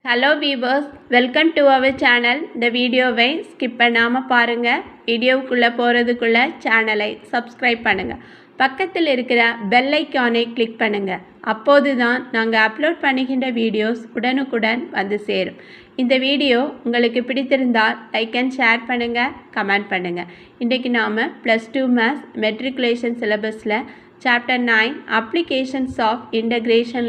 Hello viewers, welcome to our channel. இந்த வீடியோவை skip பண்ணாமல் பாருங்கள். வீடியோவுக்குள்ளே போகிறதுக்குள்ளே சேனலை சப்ஸ்கிரைப் பண்ணுங்கள். பக்கத்தில் இருக்கிற பெல் ஐக்கானை கிளிக் பண்ணுங்கள். அப்போது தான் நாங்கள் அப்லோட் பண்ணுகின்ற வீடியோஸ் உடனுக்குடன் வந்து சேரும். இந்த வீடியோ உங்களுக்கு பிடித்திருந்தால் லைக் அண்ட் ஷேர் பண்ணுங்கள், கமெண்ட் பண்ணுங்கள். இன்றைக்கி நாம் +2 மேத்ஸ் மெட்ரிகுலேஷன் சிலபஸில் Chapter 9 Applications of Integration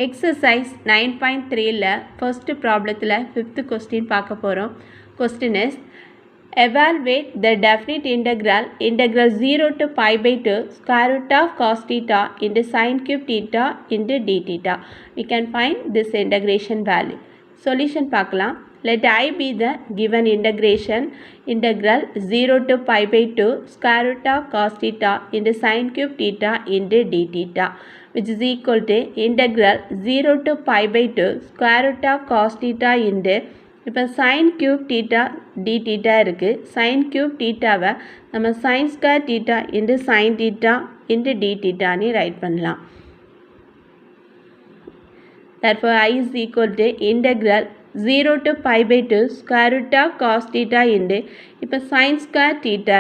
Exercise 9.3 first problem 5th question பார்க்க போகிறோம். Question is evaluate the definite integral 0 to pi by 2 square root of cos theta into sin cube theta into d theta. We can find this integration value. Solution பார்க்கலாம். Let I be the given integral 0 to pi by 2 square root of cos theta into sin cube theta into d theta, which is equal to integral 0 to pi by 2 square root of cos theta into இப்போ sin cube theta d theta இருக்குது. sin cube thetaவை நம்ம sin square theta into sin theta into d theta னு right பண்ணலாம். Therefore I is equal to integral 0 to pi by 2 square root of cos theta into இப்போ sin square theta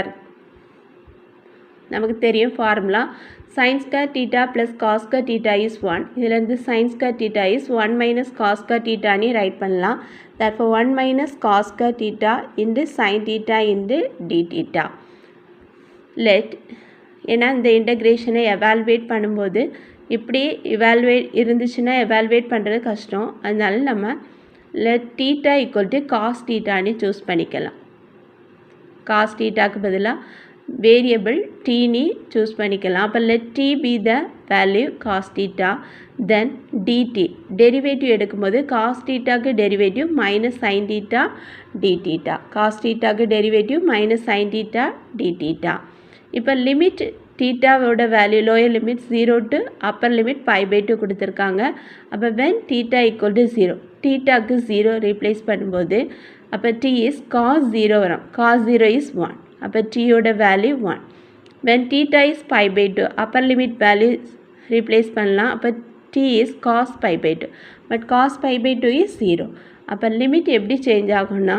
நமக்கு தெரியும் formula sin square theta plus cos square theta is 1. இதிலிருந்து sin square theta is 1 minus cos square theta னு right பண்ணலாம். Therefore 1 minus cos square theta into sin theta into d theta. Let ஏன்னா இந்த இன்டகிரேஷனை evaluate பண்ணும்போது இப்படி இருந்துச்சுன்னா evaluate பண்ணுறது கஷ்டம். அதனால நம்ம let theta equal to cos theta னு சூஸ் பண்ணிக்கலாம். cos thetaக்கு பதிலாக வேரியபிள் t னு சூஸ் பண்ணிக்கலாம். அப்போ let t be the value cos theta, then dt derivative எடுக்கும்போது cos thetaக்கு derivative minus sin theta d theta, cos thetaக்கு derivative minus sin theta d theta. இப்போ லிமிட் தீட்டாவோட value lower limit 0 to upper limit pi by 2 கொடுத்துருக்காங்க. அப்போ when theta equal to 0, தீட்டாக்கு 0 replace பண்ணும்போது அப்போ t is cos 0 வரும். cos 0 is 1. அப்போ tயோட value 1. when theta is pi by 2 upper limit value replace பண்ணலாம். அப்போ t is cos pi by 2. But cos pi by 2 is 0. அப்போ லிமிட் எப்படி change ஆகும்னா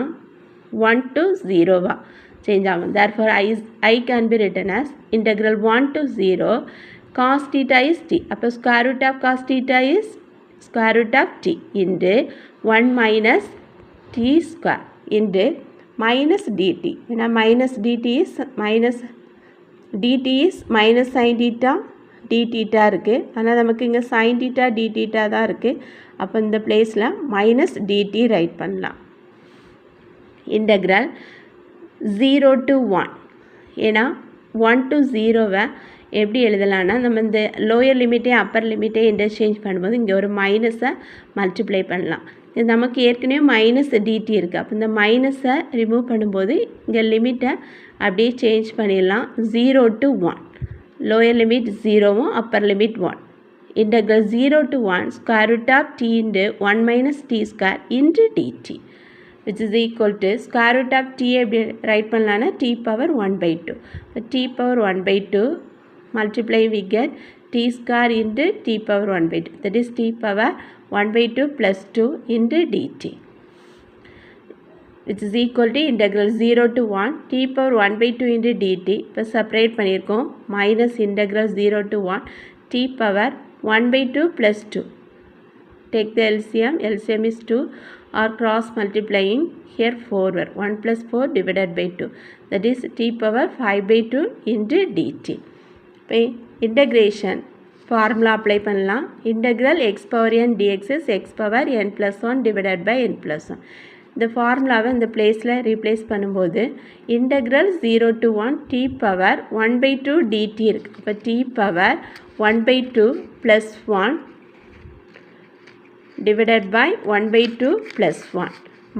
1 to 0வா சேஞ்ச் ஆகும். therefore I can be written as integral 1 to 0 cos theta is t. அப்போ square root of cos theta is square root of t into 1 minus t square into minus dt. ஏன்னா minus dt is minus sin theta d theta இருக்குது. ஆனால் நமக்கு இங்கே sin theta d theta தான் இருக்குது. அப்போ இந்த பிளேஸில் minus dt ரைட் பண்ணலாம். இன்டகிரல் 0 to 1, ஏன்னா 1 to 0வை எப்படி எழுதலான்னா நம்ம இந்த லோயர் லிமிட்டே அப்பர் லிமிட்டே இன்டர்சேஞ்ச் பண்ணும்போது இங்கே ஒரு மைனஸை மல்டிப்ளை பண்ணலாம். இது நமக்கு ஏற்கனவே மைனஸ் டிடி இருக்குது. அப்போ இந்த மைனஸை ரிமூவ் பண்ணும்போது இங்கே லிமிட்டை அப்படியே சேஞ்ச் பண்ணிடலாம். 0 to 1, லோயர் லிமிட் 0வும் upper limit 1. Integral 0 to 1 square root of t into 1 minus t square into dt, which is equal to square root of t எப்படி ரைட் பண்ணலான்னா t power 1 by 2. t power 1 by 2 multiply we get t square into t power 1 by 2, that is t power 1 by 2 plus 2 into dt, which is equal to integral 0 to 1 t power 1 by 2 into dt. இப்போ separate பண்ணியிருக்கோம். minus integral 0 to 1 t power 1 by 2 plus 2. Take the LCM. LCM is 2. Or cross multiplying here 4 1 plus 4 divided by 2, that is t power 5 by 2 into dt. இப்போ integration formula apply பண்ணலாம். integral x power n dx is x power n plus 1 divided by n plus 1. இந்த ஃபார்முலாவை இந்த பிளேஸில் replace பண்ணும்போது integral 0 to 1 t power 1 by 2 dt இருக்குது. இப்போ t power 1 by 2 plus 1 divided by 1 by 2 plus 1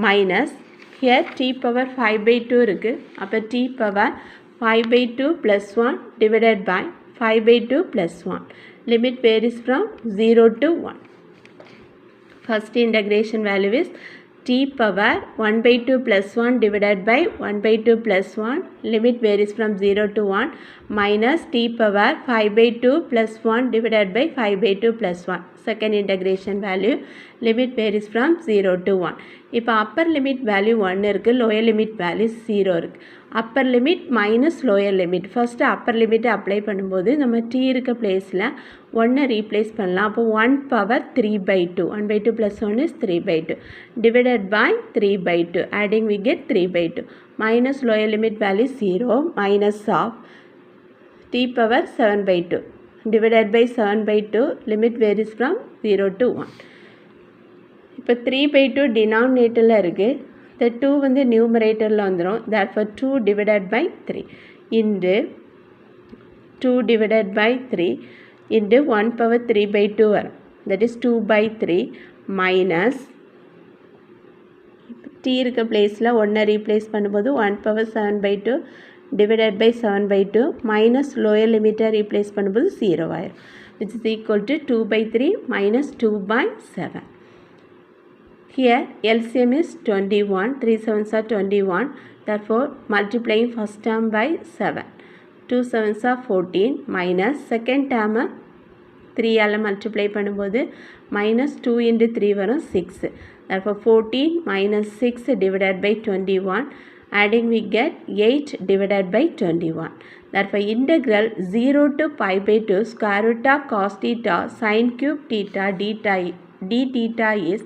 minus here t power 5 by 2 இருக்குது. அப்போ t power 5 by 2 plus 1 divided by 5 by 2 plus 1. Limit varies from 0 to 1. First integration value is t power 1 by 2 plus 1 divided by 1 by 2 plus 1 limit varies from 0 to 1 minus t power 5 by 2 plus 1 divided by 5 by 2 plus 1 second integration value limit varies from 0 to 1. இப்போ upper limit value 1 இருக்கு, lower limit value 0 இருக்கு. upper limit minus lower limit. first upper limit apply பண்ணும்போது நம்ம t இருக்க பிளேஸில் 1 replace பண்ணலாம். அப்போ 1 power 3 by 2. 1 by 2 plus 1 is 3 by 2. divided by 3 by 2. adding we get 3 by 2. minus lower limit value 0 minus of t power 7 by 2. divided by 7 by 2 limit varies from 0 to 1. இப்போ 3 by 2 denominatorல இருக்குது. the 2 வந்து numeratorல வந்துடும். therefore 2 divided by 3 into 2 divided by 3 into 1 power 3 by 2 வரும். that is 2 by 3 minus t இருக்க பிளேஸில் 1 replace பண்ணும்போது 1 power 7 by 2 divided by 7 by 2 minus lower limit replace பண்ணும்போது 0 ஆயிரும். which is equal to 2 by 3 minus 2 by 7. Here LCM is 21, 3 7s are 21, therefore multiplying first term by 7, 2 7s are 14 minus second term 3 all multiply பண்ணும்போது minus 2 into 3 வரும் 6, therefore 14 minus 6 divided by 21, adding we get 8 divided by 21. Therefore integral 0 to pi by 2 square root of cos theta sin cube theta d theta is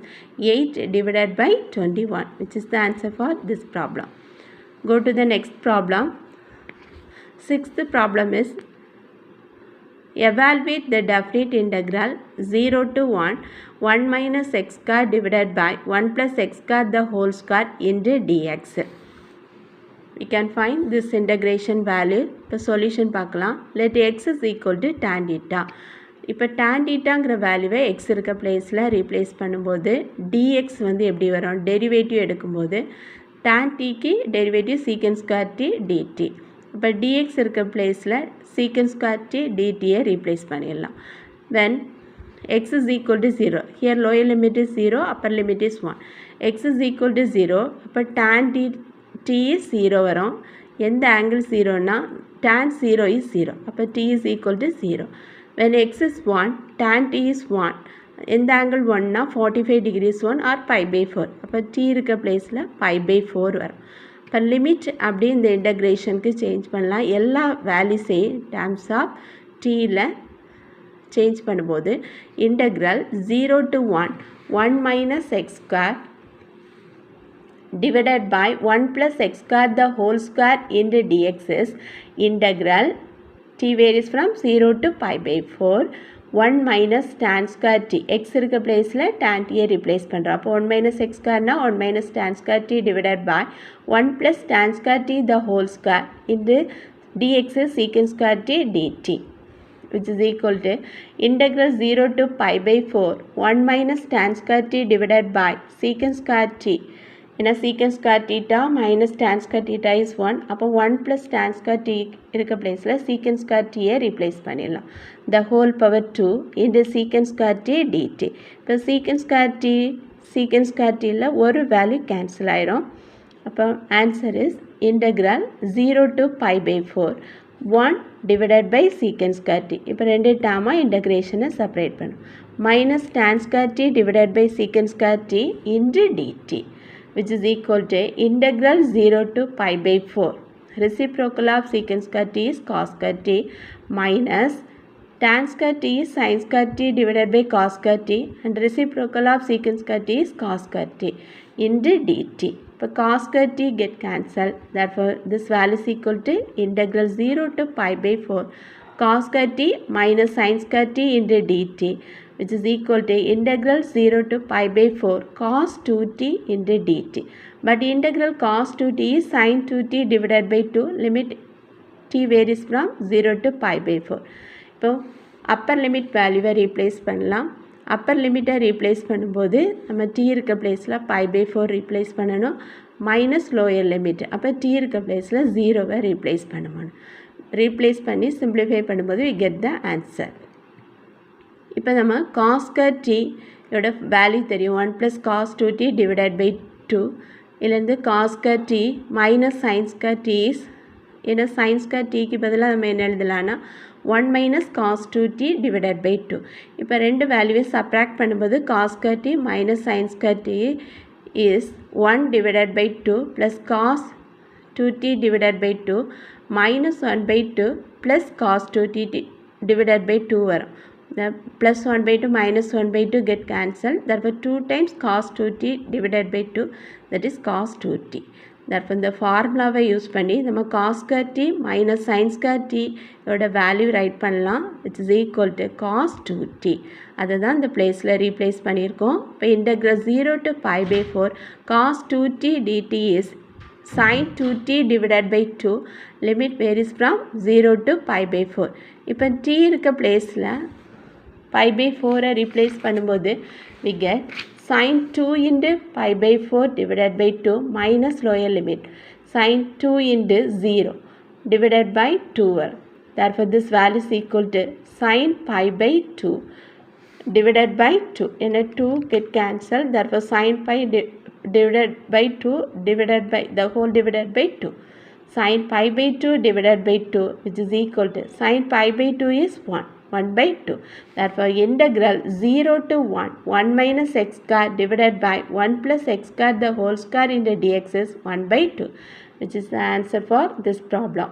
8 divided by 21, which is the answer for this problem. Go to the next problem. Sixth problem is evaluate the definite integral 0 to 1 minus x square divided by 1 plus x square the whole square into dx. We can find this integration value. இப்போ solution பார்க்கலாம். let x is equal to tan theta. இப்போ tan thetaங்கிற வேல்யூவை x இருக்க பிளேஸில் replace பண்ணும்போது dx வந்து எப்படி வரும்? டெரிவேட்டிவ் எடுக்கும்போது tan tக்கு டெரிவேட்டிவ் சீக்கன் ஸ்கொயர் t dt. இப்போ dx இருக்க பிளேஸில் சீக்கன் ஸ்கொயர் t dtயை ரீப்ளேஸ் பண்ணிடலாம். when x is equal to 0, here lower limit is 0, upper limit is 1. x is equal to 0, அப்போ tan t is 0 வரும். எந்த ஆங்கிள் 0னா tan 0 is 0, அப்போ t is equal to 0. when x is 1, tan t is 1. எந்த angle 1னா 45 degrees 1 or pi by 4. அப்போ t இருக்க பிளேஸில் pi by 4 வரும். இப்போ லிமிட் அப்படி இந்த இன்டகிரேஷனுக்கு சேஞ்ச் பண்ணலாம். எல்லா வேல்யூஸையும் டேர்ம்ஸ் ஆஃப் டீயில் சேஞ்ச் பண்ணும்போது integral 0 to 1 minus x square divided by 1 plus x square the whole square into dx is integral t varies from 0 to pi by 4 1 minus tan square t. x இருக்க பிளேஸில் tan t replace பண்ணுறோம். அப்போ 1 minus x square 1 minus tan square t divided by 1 plus tan square t the whole square into dx is secant square t dt, which is equal to integral 0 to pi by 4 1 minus tan square t divided by secant square t. ஏன்னா secant square theta minus tan square theta is 1. அப்போ 1 plus tan square t இருக்க பிளேஸில் secant square t replace பண்ணிடலாம். the whole power 2 into secant square t dt. இப்போ secant square tல ஒரு value cancel ஆயிரும். அப்போ answer is integral 0 to pi by 4 1 divided by secant square t. இப்போ ரெண்டு டேர்மாக இன்டகிரேஷனை separate பண்ணும். minus tan square t divided by secant square t into dt, which is equal to integral 0 to pi by 4. Reciprocal of secant square t is cos square t minus tan square t is sin square t divided by cos square t, and reciprocal of secant square t is cos square t into dt. இப்போ cos square t get cancelled. Therefore, this value is equal to integral 0 to pi by 4 cos square t minus sin square t into dt, which is equal to integral 0 to pi by 4 cos 2t into dt. But integral cos 2t is sin 2t divided by 2. Limit t varies from 0 to pi by 4. இப்போ upper limit வேல்யூவை replace பண்ணலாம். அப்பர் லிமிட்டை replace பண்ணும்போது நம்ம t இருக்க பிளேஸில் pi by 4 replace பண்ணணும். Minus lower limit, அப்போ t இருக்க பிளேஸில் 0வை ரீப்ளேஸ் பண்ணணும். ரீப்ளேஸ் பண்ணி சிம்பிளிஃபை பண்ணும்போது we get the answer. இப்போ நம்ம cos square t இதோட வேல்யூ தெரியும் 1 + cos 2t divided by 2 இதுலேருந்து cos square t minus sin square t is ஏன்னா sin square tக்கு பதிலாக நம்ம என்ன எழுதலாம்னா 1 minus cos 2t divided by 2 இப்போ ரெண்டு வேல்யூவை சப்ராக்ட் பண்ணும்போது cos square t minus sin square t is 1 divided by 2 plus cos 2t divided by 2 minus 1 by 2 plus cos 2t divided by 2 வரும் the plus 1 by 2 minus 1 by 2 get cancelled therefore 2 times cos 2t divided by 2 that is cos 2t therefore இந்த ஃபார்முலாவை use பண்ணி நம்ம cos square t minus sin square t இதோட value right பண்ணலாம் which is equal to cos 2t அதை தான் இந்த பிளேஸில் ரீப்ளேஸ் பண்ணியிருக்கோம் இப்போ integral 0 to pi by 4 cos 2t dt is sin 2t divided by 2 limit varies from 0 to pi by 4 இப்போ t இருக்க பிளேஸில் pi by 4 replace பண்ணும்போது we get sin 2 into pi by 4 divided by 2 minus lower limit sin 2 into 0 divided by 2 therefore this value is equal to sin pi by 2 divided by 2 and 2 get cancelled therefore sin pi divided by 2 divided by the whole divided by 2 sin pi by 2 divided by 2 which is equal to sin pi by 2 is 1 by 2 therefore integral 0 to 1 minus x square divided by 1 plus x square the whole square into dx is 1 by 2 which is the answer for this problem.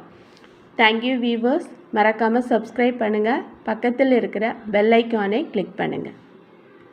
Thank you viewers. மறக்காம subscribe பண்ணுங்க பக்கத்தில் இருக்கிற bell icon-ஐ click பண்ணுங்க.